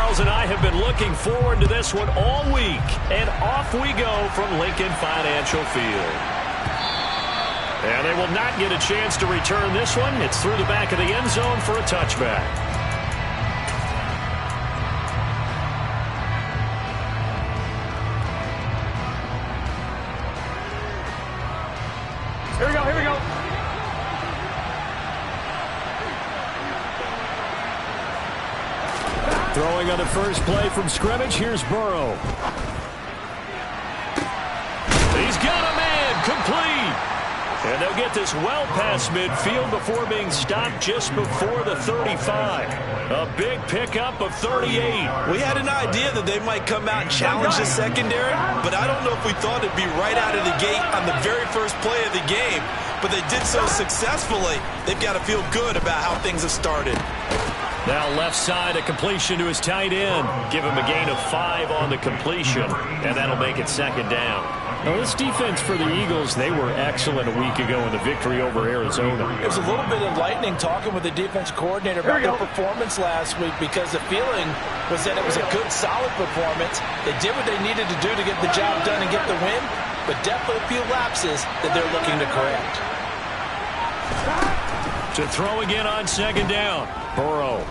Charles and I have been looking forward to this one all week. And off we go from Lincoln Financial Field. And they will not get a chance to return this one. It's through the back of the end zone for a touchback. Here we go, here we go. Throwing on the first play from scrimmage, here's Burrow. He's got a man, complete. And they'll get this well past midfield before being stopped just before the 35. A big pickup of 38. We had an idea that they might come out and challenge the secondary, but I don't know if we thought it'd be right out of the gate on the very first play of the game. But they did so successfully, they've got to feel good about how things have started. Now left side, a completion to his tight end. Give him a gain of 5 on the completion, and that'll make it second down. Now this defense for the Eagles, they were excellent a week ago in the victory over Arizona. It was a little bit enlightening talking with the defense coordinator about their performance last week, because the feeling was that it was a good, solid performance. They did what they needed to do to get the job done and get the win, but definitely a few lapses that they're looking to correct. To throw again on second down. Burrow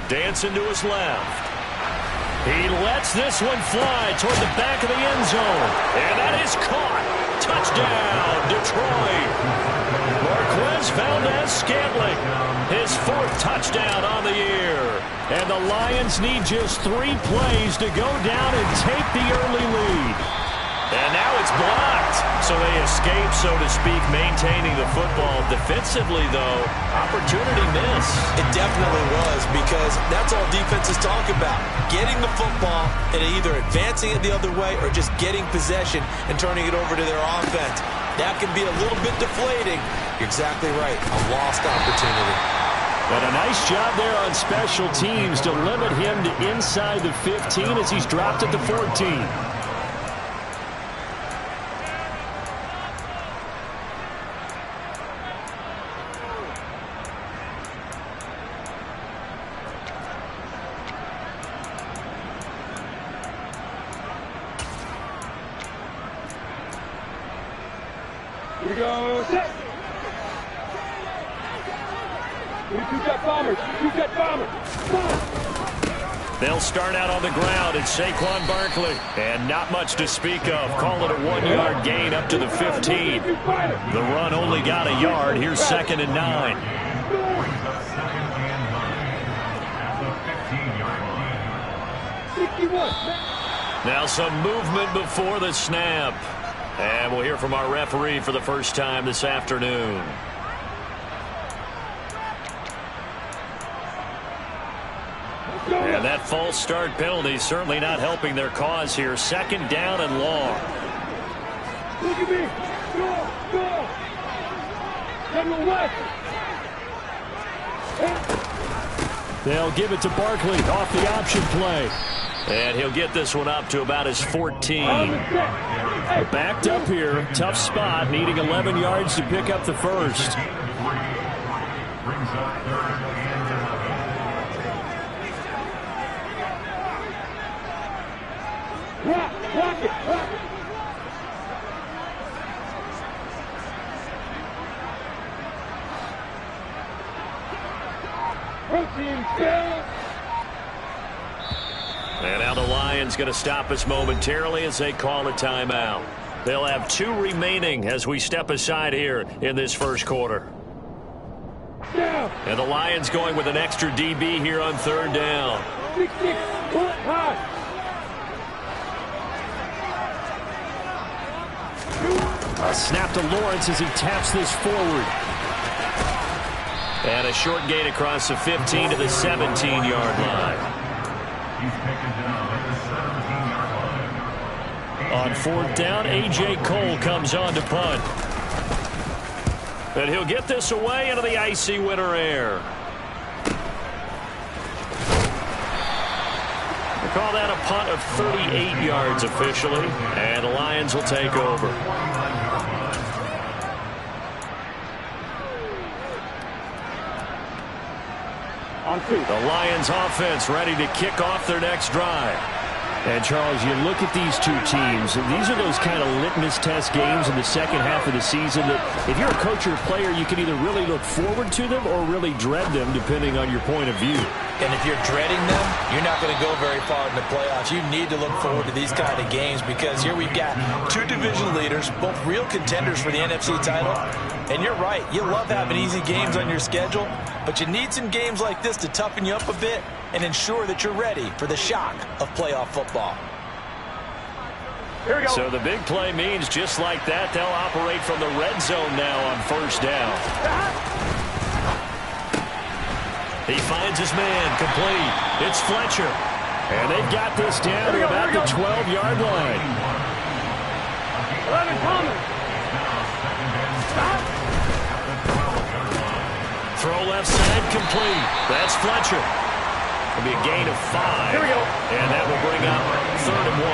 dancing to his left. He lets this one fly toward the back of the end zone. And that is caught. Touchdown, Detroit. Marquez Valdes-Scantling, his 4th touchdown on the year. And the Lions need just 3 plays to go down and take the early lead. And now it's blocked. So they escape, so to speak, maintaining the football. Defensively, though, opportunity miss. It definitely was, because that's all defenses talk about. Getting the football and either advancing it the other way or just getting possession and turning it over to their offense. That can be a little bit deflating. You're exactly right. A lost opportunity. But a nice job there on special teams to limit him to inside the 15 as he's dropped at the 14. Here we go, set. We two-jet bombers, two-jet bombers. They'll start out on the ground. It's Saquon Barkley. And not much to speak of. Call it a 1-yard gain up to the 15. The run only got a yard. Here's 2nd and 9. Now some movement before the snap. And we'll hear from our referee for the first time this afternoon. And that false start penalty certainly not helping their cause here. 2nd down and long. Look at me. Go. They'll give it to Barkley off the option play. And he'll get this one up to about his 14. Backed up here. Tough spot. Needing 11 yards to pick up the first. Block it. Protein still. And now the Lions going to stop us momentarily as they call a timeout. They'll have 2 remaining as we step aside here in this first quarter. And the Lions going with an extra DB here on 3rd down. 6-6, pull it high. A snap to Lawrence as he taps this forward. And a short gain across the 15 to the 17-yard line. On 4th down, A.J. Cole comes on to punt. And he'll get this away into the icy winter air. They call that a punt of 38 yards officially. And the Lions will take over. On 2. The Lions offense ready to kick off their next drive. And, Charles, you look at these two teams, and these are those kind of litmus test games in the second half of the season that if you're a coach or a player, you can either really look forward to them or really dread them, depending on your point of view. And if you're dreading them, you're not going to go very far in the playoffs. You need to look forward to these kind of games because here we've got two division leaders, both real contenders for the NFC title. And you're right, you love having easy games on your schedule, but you need some games like this to toughen you up a bit and ensure that you're ready for the shock of playoff football. Here we go. So the big play means just like that, they'll operate from the red zone now on first down. He finds his man, complete. It's Fletcher. And they've got this down to about the 12-yard line. 11 Thomas. Throw left side, complete. That's Fletcher. It'll be a gain of 5. Here we go. And that will bring up 3rd and 1.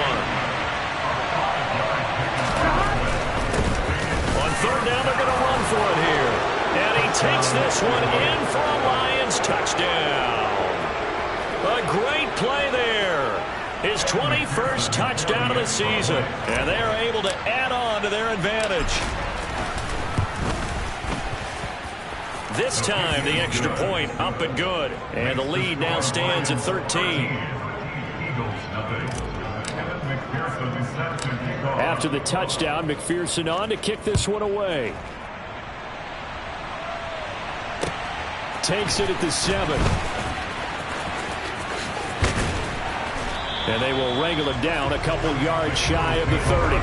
On 3rd down, they're going to run for it here. And he takes this one in for a Lions touchdown. A great play there. His 21st touchdown of the season. And they are able to add on to their advantage. This time, the extra point up and good. And the lead now stands at 13. After the touchdown, McPherson on to kick this one away. Takes it at the 7. And they will wrangle it down a couple yards shy of the 30.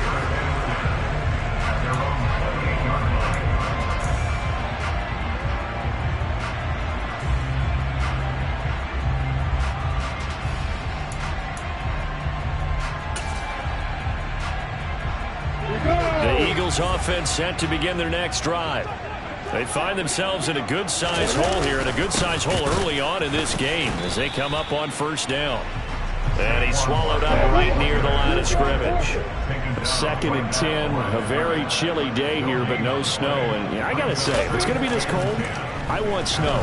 The Eagles offense set to begin their next drive. They find themselves in a good-sized hole here, and a good-sized hole early on in this game as they come up on first down. And he's swallowed up right near the line of scrimmage. 2nd and 10, a very chilly day here, but no snow. And yeah, I got to say, if it's going to be this cold, I want snow.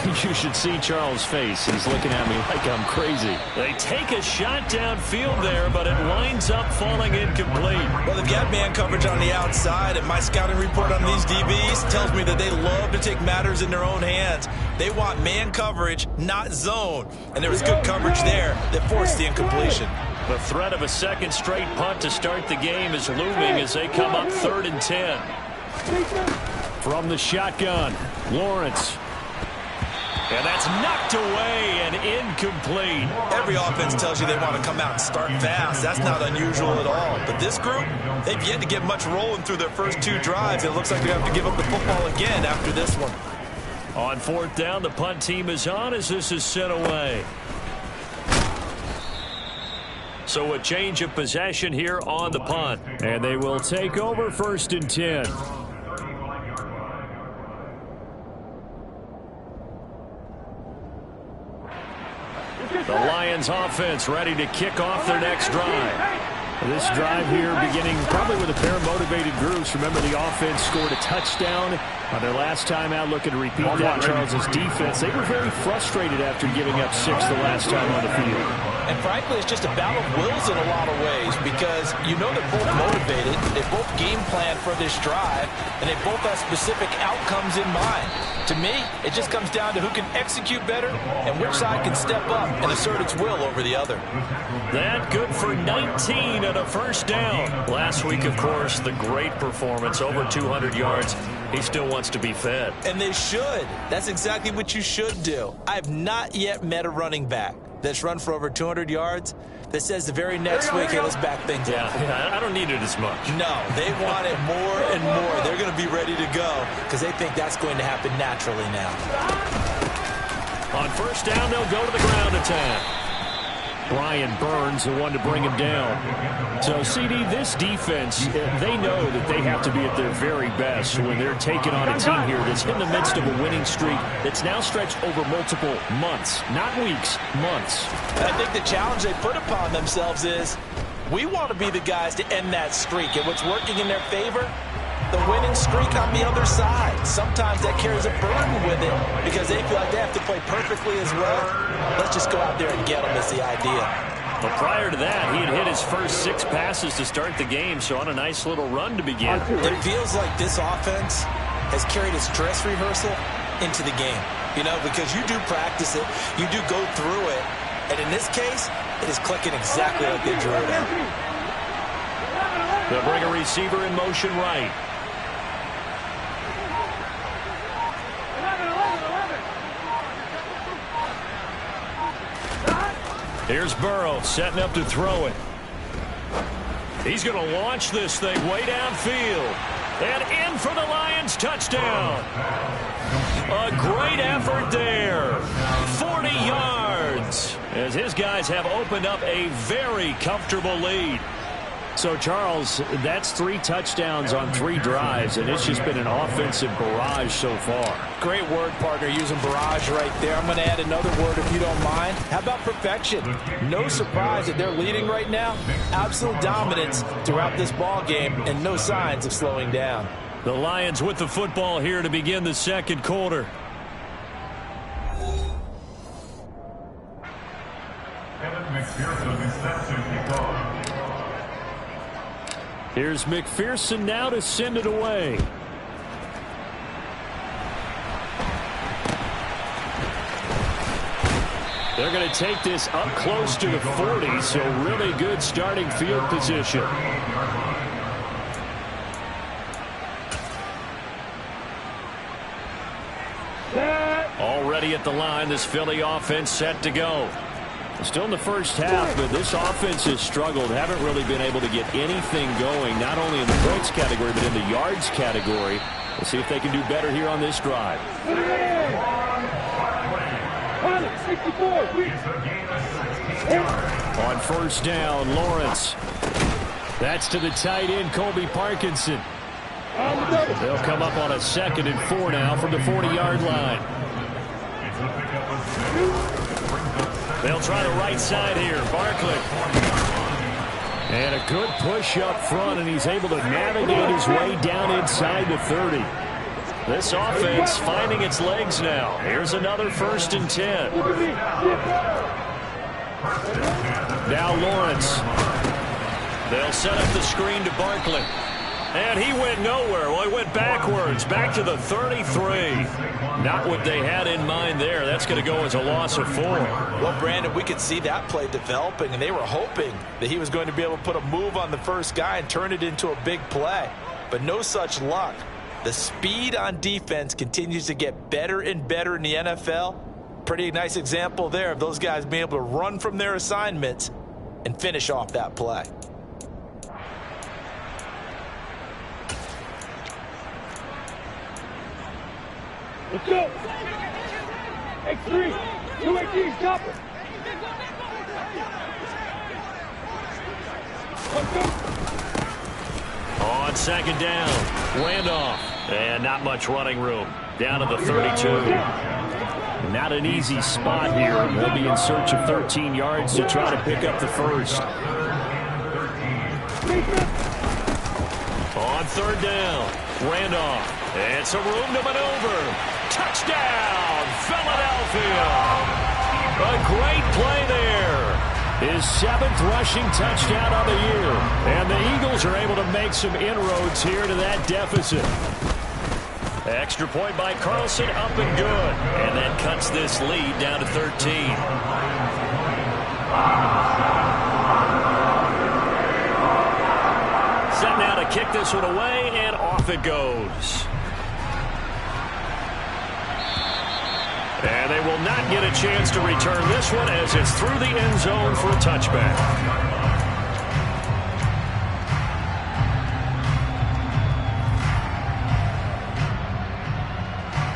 You should see Charles' face. He's looking at me like I'm crazy. They take a shot downfield there, but it winds up falling incomplete. Well, they've got man coverage on the outside, and my scouting report on these DBs tells me that they love to take matters in their own hands. They want man coverage, not zone. And there was good coverage there that forced the incompletion. The threat of a second straight punt to start the game is looming as they come up 3rd and 10. From the shotgun, Lawrence. And that's knocked away and incomplete. Every offense tells you they want to come out and start fast. That's not unusual at all. But this group, they've yet to get much rolling through their first 2 drives. It looks like they have to give up the football again after this one. On 4th down, the punt team is on as this is sent away. So a change of possession here on the punt. And they will take over 1st and 10. The Lions offense ready to kick off their next drive. This drive here beginning probably with a pair of motivated groups. Remember, the offense scored a touchdown on their last time out. Looking to repeat that. Charles's defense, they were very frustrated after giving up 6 the last time on the field. And frankly, it's just a battle of wills in a lot of ways because you know they're both motivated. They both game plan for this drive, and they both have specific outcomes in mind. To me, it just comes down to who can execute better and which side can step up and assert its will over the other. That good for 19 and a first down. Last week, of course, the great performance, over 200 yards. He still wants to be fed. And they should. That's exactly what you should do. I have not yet met a running back that's run for over 200 yards that says the very next week, hey, let's back things up. Yeah, I don't need it as much. No, they want it more and more. They're going to be ready to go because they think that's going to happen naturally now. On first down, they'll go to the ground attack. Brian Burns, the one to bring him down. So, CD, this defense, they know that they have to be at their very best when they're taking on a team here that's in the midst of a winning streak that's now stretched over multiple months, not weeks, months. I think the challenge they put upon themselves is we want to be the guys to end that streak. And what's working in their favor, the winning streak on the other side. Sometimes that carries a burden with it because they feel like they have to play perfectly as well. Let's just go out there and get them is the idea. But prior to that, he had hit his first 6 passes to start the game, so on a nice little run to begin. It feels like this offense has carried its dress rehearsal into the game. You know, because you do practice it, you do go through it, and in this case, it is clicking exactly like they drew it out. They'll bring a receiver in motion right. Here's Burrow setting up to throw it. He's going to launch this thing way downfield. And in for the Lions touchdown. A great effort there. 40 yards. As his guys have opened up a very comfortable lead. So, Charles, that's 3 touchdowns on 3 drives, and it's just been an offensive barrage so far. Great word, partner, using barrage right there. I'm going to add another word if you don't mind. How about perfection? No surprise that they're leading right now. Absolute dominance throughout this ball game and no signs of slowing down. The Lions with the football here to begin the second quarter. Here's McPherson now to send it away. They're going to take this up close to the 40, so really good starting field position. Already at the line, this Philly offense set to go. Still in the first half, but this offense has struggled. Haven't really been able to get anything going, not only in the points category, but in the yards category. We'll see if they can do better here on this drive. On first down, Lawrence. That's to the tight end, Colby Parkinson. They'll come up on a 2nd and 4 now from the 40-yard line. They'll try the right side here. Barkley. And a good push up front, and he's able to navigate his way down inside the 30. This offense finding its legs now. Here's another 1st and 10. Now Lawrence. They'll set up the screen to Barkley. And he went nowhere. Well, he went backwards, back to the 33. Not what they had in mind there. That's going to go as a loss of 4. Well, Brandon, we could see that play developing, and they were hoping that he was going to be able to put a move on the first guy and turn it into a big play. But no such luck. The speed on defense continues to get better and better in the NFL. Pretty nice example there of those guys being able to run from their assignments and finish off that play. Let's go. X3. 218, stop it. Let's go. On 2nd down, Randolph. And not much running room. Down to the 32. Not an easy spot here. They'll be in search of 13 yards to try to pick up the first. On 3rd down, Randolph. And some room to maneuver. Touchdown, Philadelphia. A great play there. His 7th rushing touchdown of the year. And the Eagles are able to make some inroads here to that deficit. Extra point by Carlson, up and good. And that cuts this lead down to 13. Set now to kick this one away, and off it goes. And they will not get a chance to return this one as it's through the end zone for a touchback.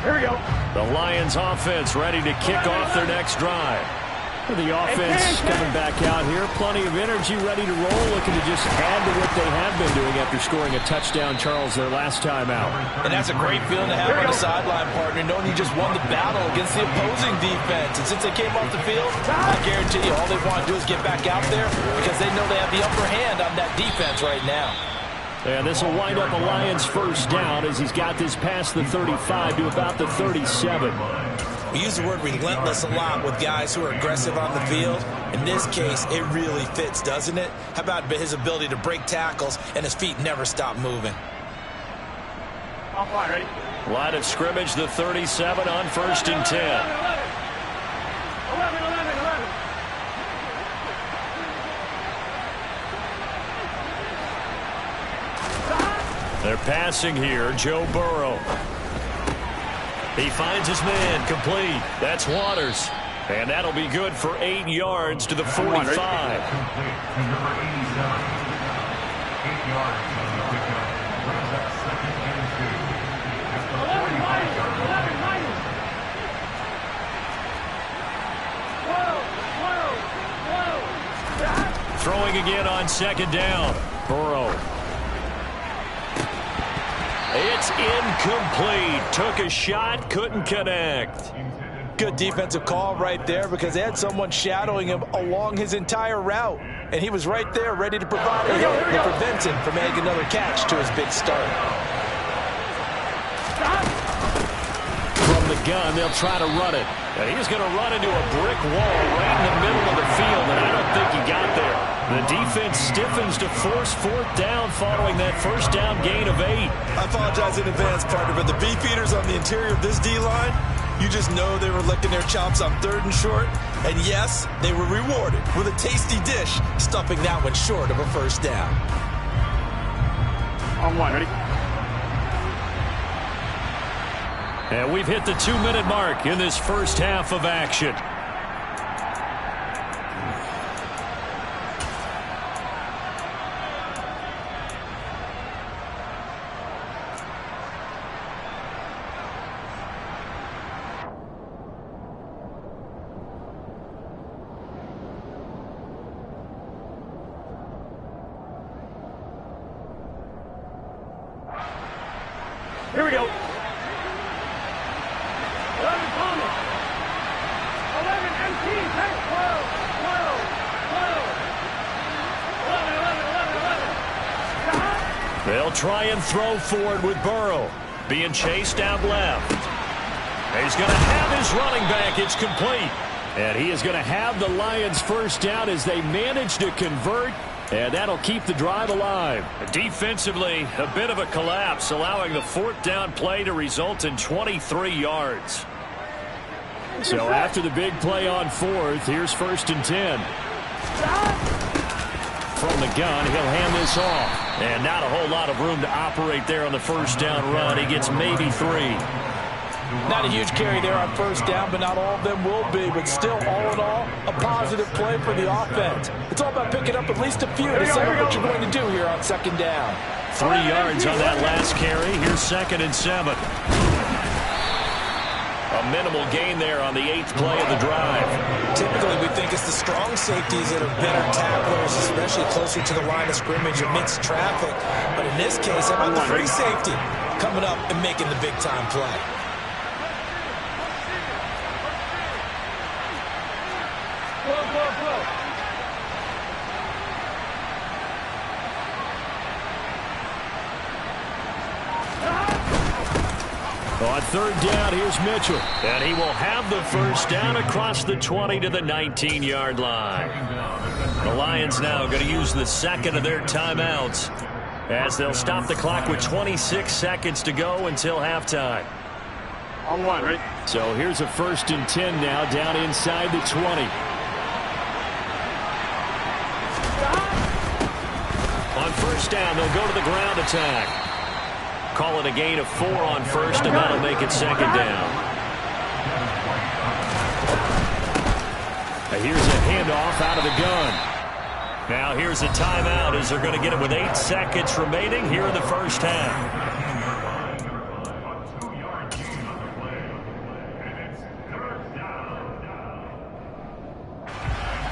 Here we go. The Lions offense ready to kick off their next drive. The offense coming back out here. Plenty of energy, ready to roll, looking to just add to what they have been doing after scoring a touchdown, Charles, their last time out. And that's a great feeling to have on the sideline, partner, knowing you just won the battle against the opposing defense. And since they came off the field, I guarantee you all they want to do is get back out there because they know they have the upper hand on that defense right now. And this will wind up a Lions first down as he's got this past the 35 to about the 37. We use the word relentless a lot with guys who are aggressive on the field. In this case, it really fits, doesn't it? How about his ability to break tackles and his feet never stop moving? Ready? Line of scrimmage, the 37 on 1st and 10. 11. They're passing here, Joe Burrow. He finds his man, complete. That's Waters. And that'll be good for 8 yards to the 45. Number 87, 8 yards. Brings up 2nd and 2. At the 45. Throwing again on 2nd down. Burrow. It's incomplete. Took a shot, couldn't connect. Good defensive call right there because they had someone shadowing him along his entire route. And he was right there ready to provide a hit that prevents him from adding another catch to his big start. From the gun, they'll try to run it. And he's going to run into a brick wall right in the middle of the field, and I don't think he got there. The defense stiffens to force 4th down following that first down gain of 8. I apologize in advance, partner, but the beefeaters on the interior of this D-line, you just know they were licking their chops on 3rd and short. And yes, they were rewarded with a tasty dish, stuffing that one short of a first down. On 1, ready? And we've hit the 2-minute mark in this first half of action. Here we go. 11 Palmer. 11 MT. 10, 12, 12, 12. 11. They'll try and throw forward with Burrow. Being chased out left. He's going to have his running back. It's complete. And he is going to have the Lions first down as they manage to convert. And that'll keep the drive alive. Defensively, a bit of a collapse, allowing the 4th down play to result in 23 yards. So after the big play on 4th, here's 1st and 10. From the gun, he'll hand this off. And not a whole lot of room to operate there on the first down run. He gets maybe 3. Not a huge carry there on 1st down, but not all of them will be. But still, all in all, a positive play for the offense. It's all about picking up at least a few to set up what you're going to do here on 2nd down. 3 yards on that last carry. Here's 2nd and 7. A minimal gain there on the 8th play of the drive. Typically, we think it's the strong safeties that are better tacklers, especially closer to the line of scrimmage amidst traffic. But in this case, how about the free safety coming up and making the big-time play? On 3rd down, here's Mitchell. And he will have the first down across the 20 to the 19-yard line. The Lions now going to use the 2nd of their timeouts as they'll stop the clock with 26 seconds to go until halftime. On 1, ready? So here's a 1st and 10 now down inside the 20. On 1st down, they'll go to the ground attack. Call it a gain of 4 on 1st, and that'll make it 2nd down. Here's a handoff out of the gun. Now here's a timeout as they're going to get it with 8 seconds remaining here in the first half.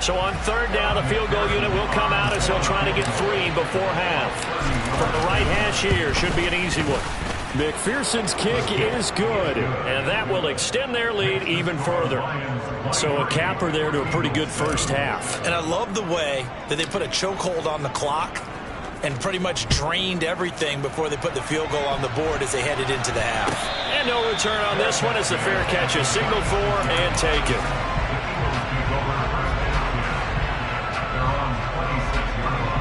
So on 3rd down, the field goal unit will come out as they'll try to get 3 before half. From the right hash here, should be an easy one. McPherson's kick is good, and that will extend their lead even further. So a capper there to a pretty good first half. And I love the way that they put a chokehold on the clock. and pretty much drained everything before they put the field goal on the board as they headed into the half. And no return on this one as the fair catch is signaled for and taken. They're on 26-yard line.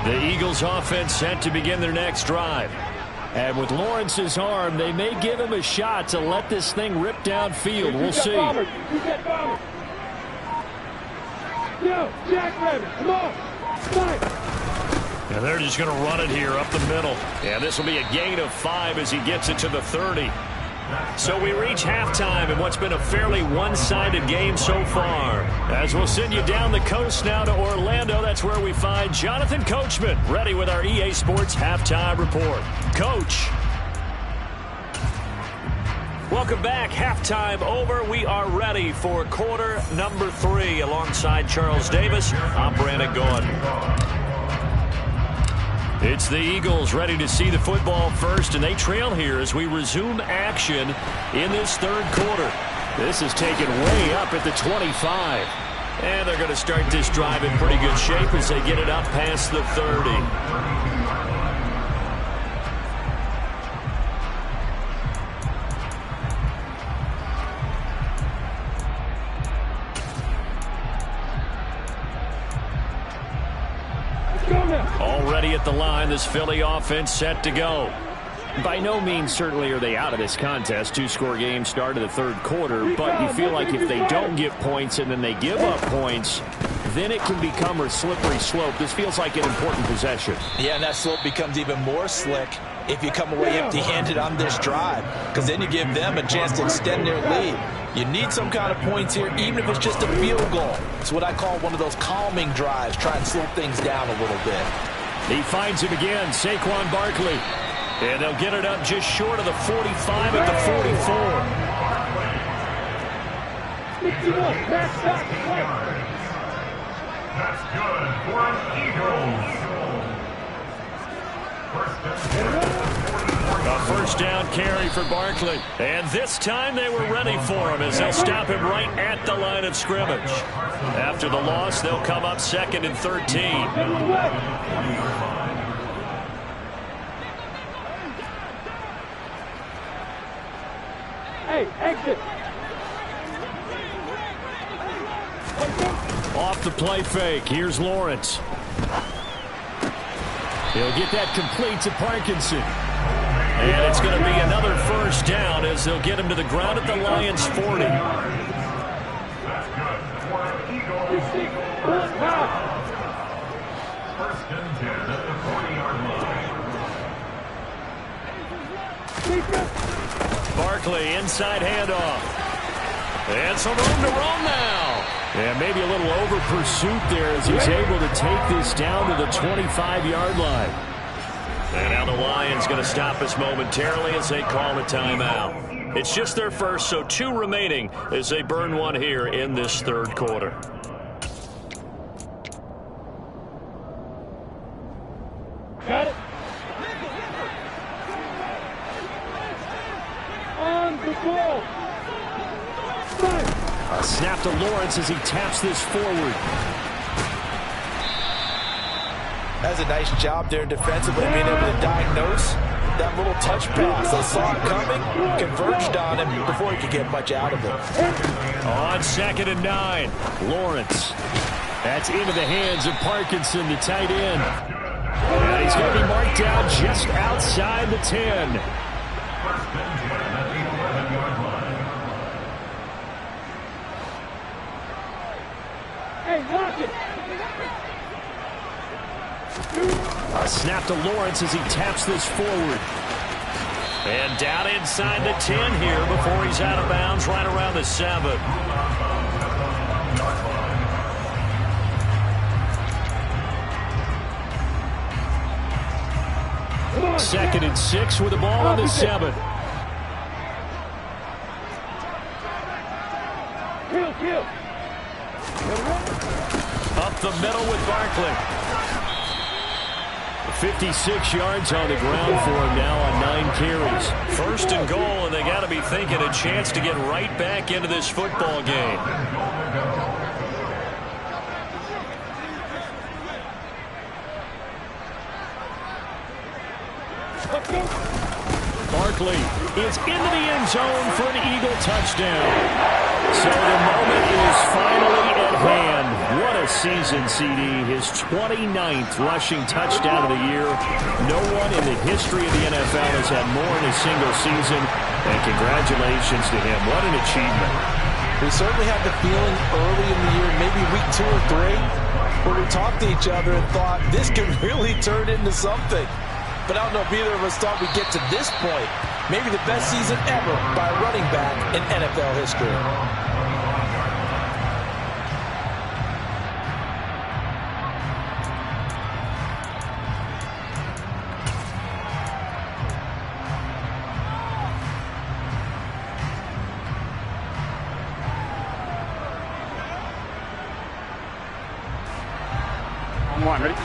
The Eagles offense set to begin their next drive. And with Lawrence's arm, they may give him a shot to let this thing rip downfield. We'll see. You get bombers. Yo, Jackrabbit, come on. Fight. And they're just going to run it here up the middle. And this will be a gain of 5 as he gets it to the 30. So we reach halftime in what's been a fairly one-sided game so far. As we'll send you down the coast now to Orlando, that's where we find Jonathan Coachman, ready with our EA Sports Halftime Report. Coach. Welcome back. Halftime over. We are ready for quarter number 3 alongside Charles Davis. I'm Brandon Gaudin. It's the Eagles ready to see the football first, and they trail here as we resume action in this third quarter. This is taken way up at the 25. And they're going to start this drive in pretty good shape as they get it up past the 30. Already at the line, this Philly offense set to go. By no means certainly are they out of this contest. 2-score game start of the third quarter, but you feel like if they don't get points and then they give up points, then it can become a slippery slope. This feels like an important possession. Yeah, and that slope becomes even more slick if you come away empty-handed on this drive, because then you give them a chance to extend their lead. You need some kind of points here, even if it's just a field goal. It's what I call one of those calming drives. Try and slow things down a little bit. He finds him again, Saquon Barkley. And they'll get it up just short of the 45 at the 44. That's good for an Eagles. A first down carry for Barkley. And this time they were ready for him as they'll stop him right at the line of scrimmage. After the loss, they'll come up 2nd and 13. Hey, exit. Off the play fake. Here's Lawrence. He'll get that complete to Parkinson. And it's going to be another first down as they'll get him to the ground at the Lions' 40. That's good for an Eagles. First and 10 at the 40-yard line. Barkley, inside handoff. And some room to roam now. And maybe a little over pursuit there as he's able to take this down to the 25-yard line. And now the Lions going to stop us momentarily as they call a timeout. It's just their first, so 2 remaining as they burn one here in this third quarter. Got it. On the ball. A snap to Lawrence as he taps this forward. That's a nice job there defensively, being able to diagnose that little touch pass. They saw it coming, converged on him before he could get much out of it. On 2nd and 9, Lawrence. That's into the hands of Parkinson, the tight end. And he's going to be marked down just outside the 10. Hey, lock it. A snap to Lawrence as he taps this forward. And down inside the 10 here before he's out of bounds right around the 7. 2nd and 6 with the ball on the 7. Hill kill. Up the middle with Barkley. 56 yards on the ground for him now on 9 carries. First and goal, and they got to be thinking a chance to get right back into this football game. Barkley is into the end zone for an Eagle touchdown. So the moment is finally at hand. What a season, CD. His 29th rushing touchdown of the year. No one in the history of the NFL has had more in a single season. And congratulations to him. What an achievement. We certainly had the feeling early in the year, maybe week 2 or 3, where we talked to each other and thought this could really turn into something. But I don't know if either of us thought we'd get to this point. Maybe the best season ever by a running back in NFL history.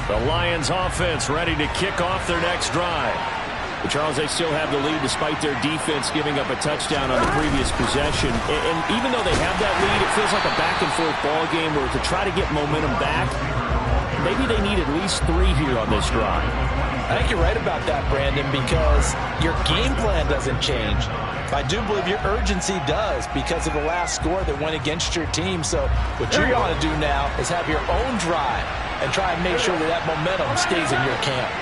The Lions offense ready to kick off their next drive. But Charles, they still have the lead despite their defense giving up a touchdown on the previous possession. And even though they have that lead, it feels like a back-and-forth ball game where to try to get momentum back, maybe they need at least 3 here on this drive. I think you're right about that, Brandon, because your game plan doesn't change. I do believe your urgency does because of the last score that went against your team. So what you want to do now is have your own drive and try and make sure that that momentum stays in your camp.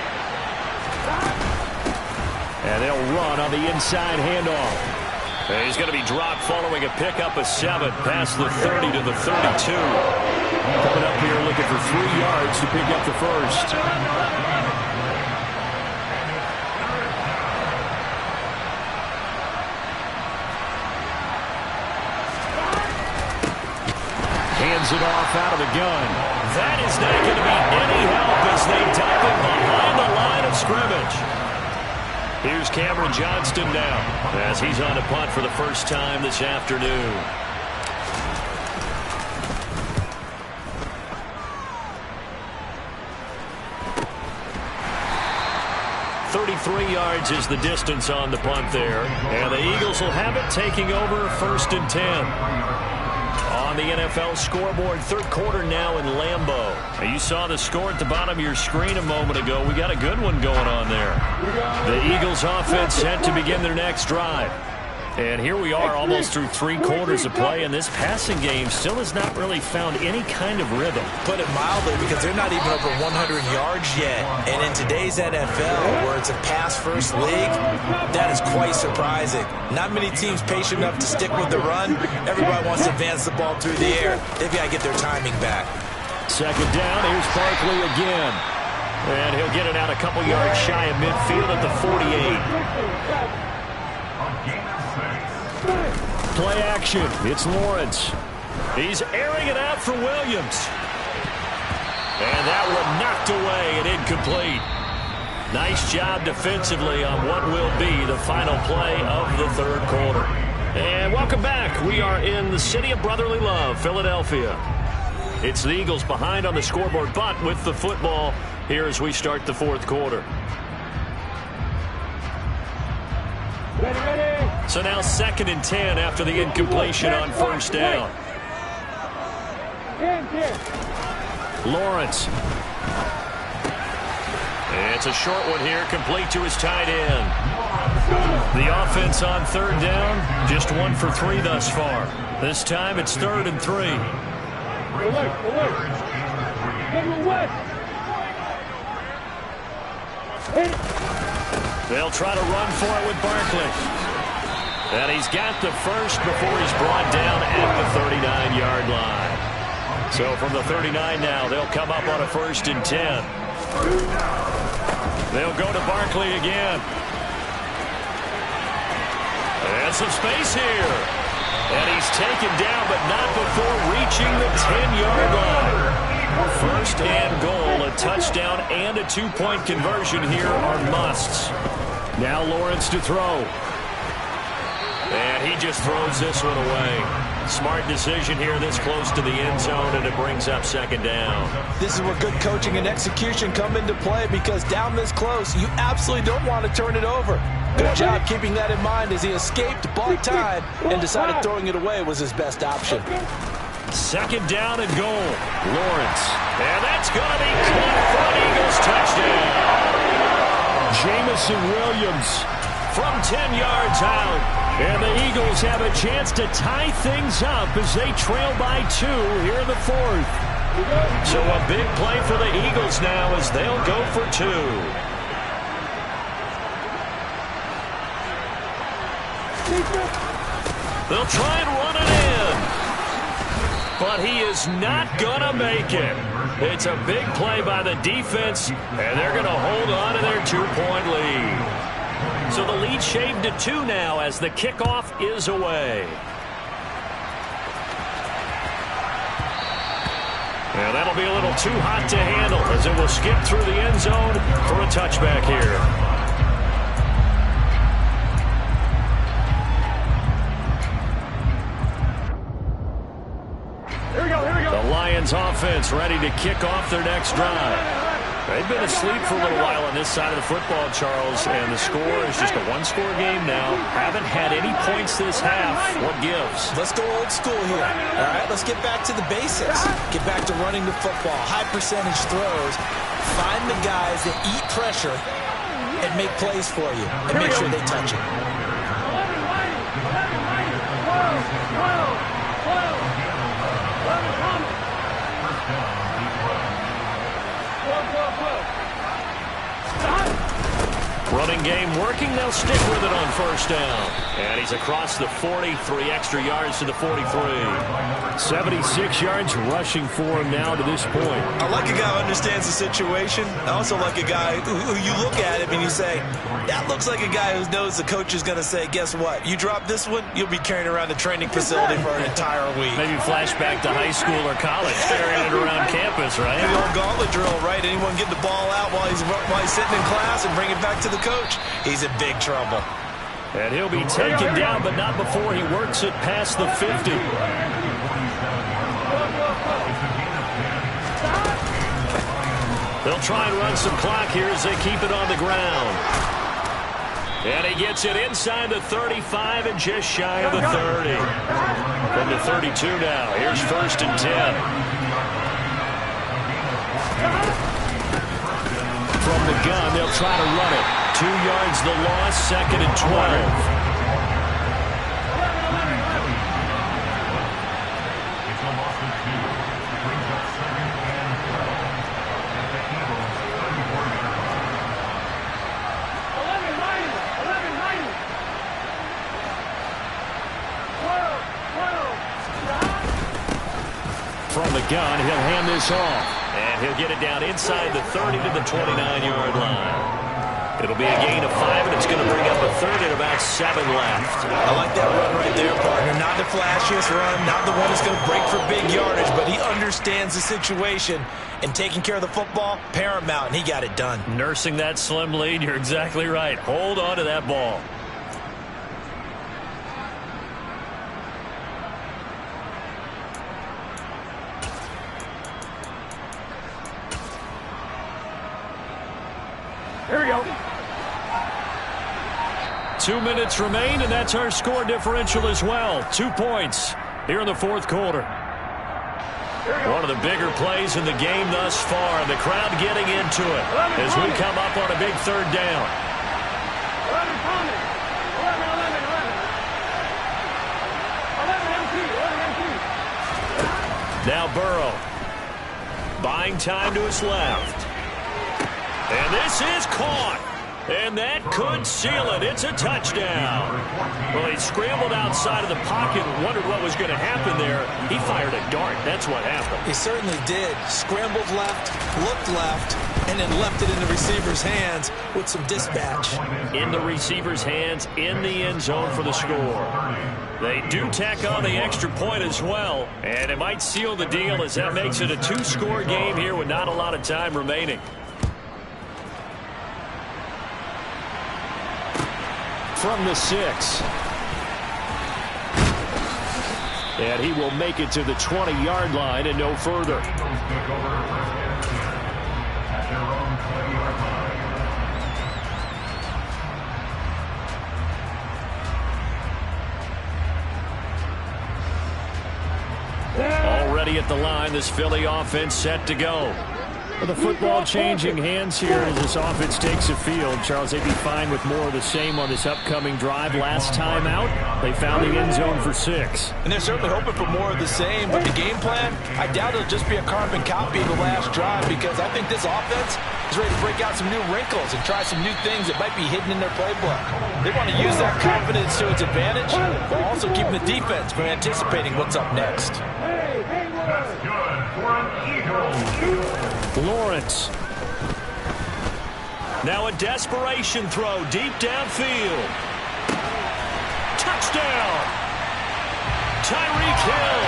And they'll run on the inside handoff. And he's going to be dropped following a pickup of 7 past the 30 to the 32. Coming up here looking for 3 yards to pick up the first. Hands it off out of the gun. That is not going to be any help as they dump it behind the line of scrimmage. Here's Cameron Johnston now as he's on to punt for the first time this afternoon. .33 yards is the distance on the punt there. And the Eagles will have it taking over 1st and 10. On the NFL scoreboard, 3rd quarter now in Lambeau. You saw the score at the bottom of your screen a moment ago. We got a good one going on there. The Eagles offense set to begin their next drive. And here we are almost through 3 quarters of play, and this passing game still has not really found any kind of rhythm. Put it mildly, because they're not even over 100 yards yet. And in today's NFL, where it's a pass-first league, that is quite surprising. Not many teams patient enough to stick with the run. Everybody wants to advance the ball through the air. They've got to get their timing back. 2nd down, here's Barkley again. And he'll get it out a couple yards shy of midfield at the 48. Play action. It's Lawrence. He's airing it out for Williams. And that one knocked away and incomplete. Nice job defensively on what will be the final play of the 3rd quarter. And welcome back. We are in the city of brotherly love, Philadelphia. It's the Eagles behind on the scoreboard, but with the football here as we start the 4th quarter. Ready. So now 2nd and 10 after the incompletion on 1st down. Lawrence. It's a short one here, complete to his tight end. The offense on 3rd down, just 1 for 3 thus far. This time it's 3rd and 3. They'll try to run for it with Barkley. And he's got the first before he's brought down at the 39-yard line. So from the 39 now, they'll come up on a 1st and 10. They'll go to Barkley again. And some space here. And he's taken down, but not before reaching the 10-yard line. 1st and goal, a touchdown and a 2-point conversion here are musts. Now Lawrence to throw. And he just throws this one away. Smart decision here this close to the end zone, and it brings up second down. This is where good coaching and execution come into play, because down this close, you absolutely don't want to turn it over. Good job keeping that in mind as he escaped, bought time, and decided throwing it away was his best option. Second down and goal. Lawrence. And that's going to be caught for an Eagles touchdown. Jamison Williams from 10 yards out. And the Eagles have a chance to tie things up as they trail by 2 here in the fourth. So a big play for the Eagles now as they'll go for 2. They'll try and run it in. But he is not going to make it. It's a big play by the defense, and they're going to hold on to their 2-point lead. So the lead shaved to 2 now as the kickoff is away. And that'll be a little too hot to handle as it will skip through the end zone for a touchback here. The Lions offense ready to kick off their next drive. They've been asleep for a little while on this side of the football, Charles, and the score is just a one-score game now. Haven't had any points this half. What gives? Let's go old school here. All right, let's get back to the basics. Get back to running the football, high percentage throws. Find the guys that eat pressure and make plays for you, and make sure they touch it. Running game working. They'll stick with it on first down. And he's across the 40, 3 extra yards to the 43. 76 yards rushing for him now to this point. I like a guy who understands the situation. I also like a guy who you look at him and you say, that looks like a guy who knows the coach is going to say, guess what? You drop this one, you'll be carrying around the training facility for an entire week. Maybe flashback to high school or college, carrying it around campus, right? The old gauntlet drill, right? Anyone get the ball out while he's sitting in class and bring it back to the coach? He's in big trouble. And he'll be taken down, but not before he works it past the 50. They'll try and run some clock here as they keep it on the ground. And he gets it inside the 35 and just shy of the 30. From the 32 now. Here's first and 10. From the gun, they'll try to run it. 2 yards the loss, second and 12. From the gun, he'll hand this off. And he'll get it down inside the 30 to the 29-yard line. It'll be a gain of 5, and it's going to bring up a third and about 7 left. I like that run right there, partner. Not the flashiest run, not the one that's going to break for big yardage, but he understands the situation, and taking care of the football, paramount, and he got it done. Nursing that slim lead, you're exactly right. Hold on to that ball. Here we go. 2 minutes remain, and that's our score differential as well. 2 points here in the fourth quarter. One of the bigger plays in the game thus far. The crowd getting into it as we come up on a big third down. 11 coming. 11 empty. Now Burrow. Buying time to his left. And this is caught. And that could seal it. It's a touchdown. Well, he scrambled outside of the pocket and wondered what was going to happen there. He fired a dart. That's what happened. He certainly did. Scrambled left, looked left, and then left it in the receiver's hands with some dispatch. In the receiver's hands, in the end zone for the score. They do tack on the extra point as well. And it might seal the deal as that makes it a 2-score game here with not a lot of time remaining. From the 6. And he will make it to the 20-yard line and no further. Eagles take over first and 10 at their own 20-yard line. Already at the line, this Philly offense set to go. Well, the football changing hands here as this offense takes the field. Charles, they'd be fine with more of the same on this upcoming drive. Last time out, they found the end zone for 6. And they're certainly hoping for more of the same. But the game plan, I doubt it'll just be a carbon copy of the last drive, because I think this offense is ready to break out some new wrinkles and try some new things that might be hidden in their playbook. They want to use that confidence to its advantage, while also keeping the defense from anticipating what's up next. That's good for an Eagle. Lawrence. Now a desperation throw deep downfield. Touchdown. Tyreek Hill.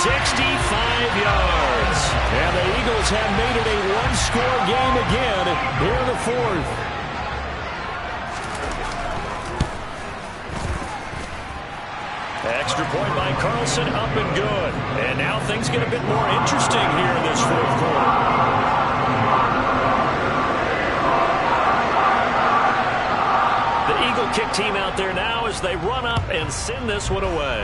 65 yards. And the Eagles have made it a one-score game again here in the 4th. Extra point by Carlson, up and good. And now things get a bit more interesting here in this 4th quarter. The Eagle kick team out there now as they run up and send this one away.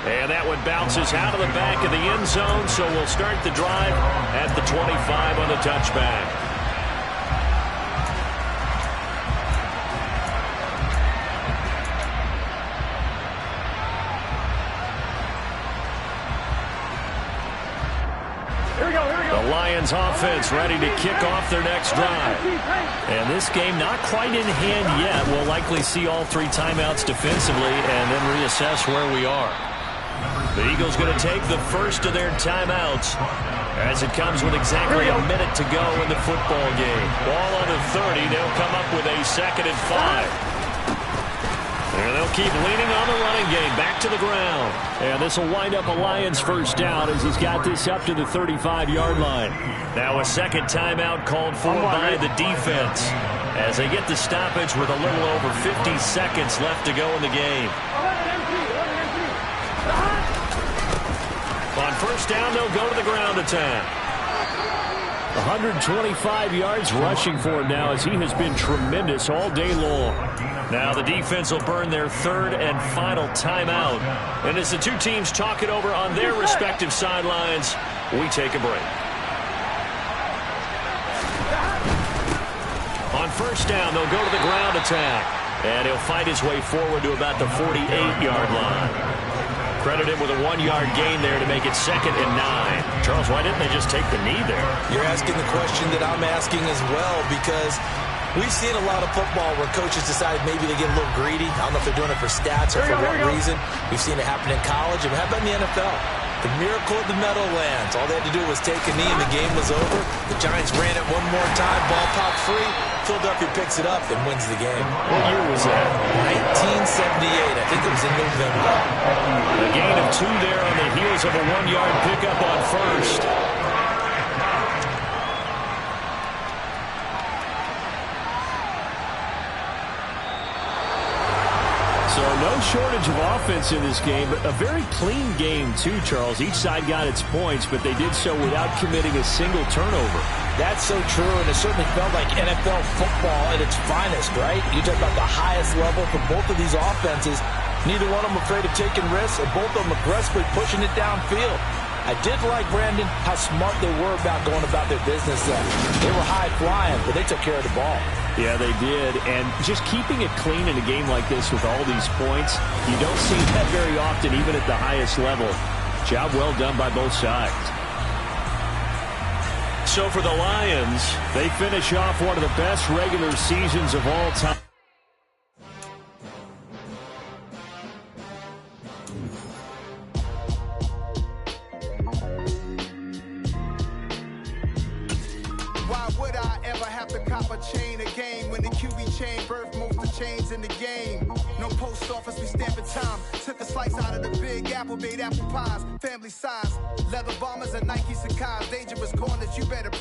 And that one bounces out of the back of the end zone, so we'll start the drive at the 25 on the touchback. The Lions offense ready to kick off their next drive. And this game not quite in hand yet. We'll likely see all 3 timeouts defensively and then reassess where we are. The Eagles going to take the first of their timeouts as it comes with exactly a minute to go in the football game. Ball on the 30. They'll come up with a 2nd and 5. And they'll keep leaning on the running game. Back to the ground. And this will wind up a Lions first down as he's got this up to the 35-yard line. Now a second timeout called for by the defense as they get the stoppage with a little over 50 seconds left to go in the game. On first down, they'll go to the ground attack. 125 yards rushing for him now as he has been tremendous all day long. Now the defense will burn their 3rd and final timeout. And as the 2 teams talk it over on their respective sidelines, we take a break. On first down, they'll go to the ground attack. And he'll fight his way forward to about the 48-yard line. Credit him with a 1-yard gain there to make it 2nd and 9. Charles, why didn't they just take the knee there? You're asking the question that I'm asking as well, because we've seen a lot of football where coaches decide maybe they get a little greedy. I don't know if they're doing it for stats or for what reason. We've seen it happen in college, and how about in the NFL? The miracle of the Meadowlands. All they had to do was take a knee and the game was over. The Giants ran it one more time. Ball popped free. Philadelphia picks it up and wins the game. What year was that? 1978. I think it was in November. A gain of 2 there on the heels of a 1-yard pickup on first. So no shortage of offense in this game, but a very clean game too, Charles. Each side got its points, but they did so without committing a single turnover. That's so true, and it certainly felt like NFL football at its finest, right? You talk about the highest level for both of these offenses. Neither one of them afraid of taking risks, and both of them aggressively pushing it downfield. I did like, Brandon, how smart they were about going about their business. They were high-flying, but they took care of the ball. Yeah, they did, and just keeping it clean in a game like this with all these points, you don't see that very often, even at the highest level. Job well done by both sides. So for the Lions, they finish off one of the best regular seasons of all time. Why would I ever have to cop a chain again when the QB chain birthed most of the chains in the game? No post office, we stamping time. Took a slice out of the big apple, made apple pies, family size. Leather bombers and Nike Sacai's, dangerous corners, you better pray.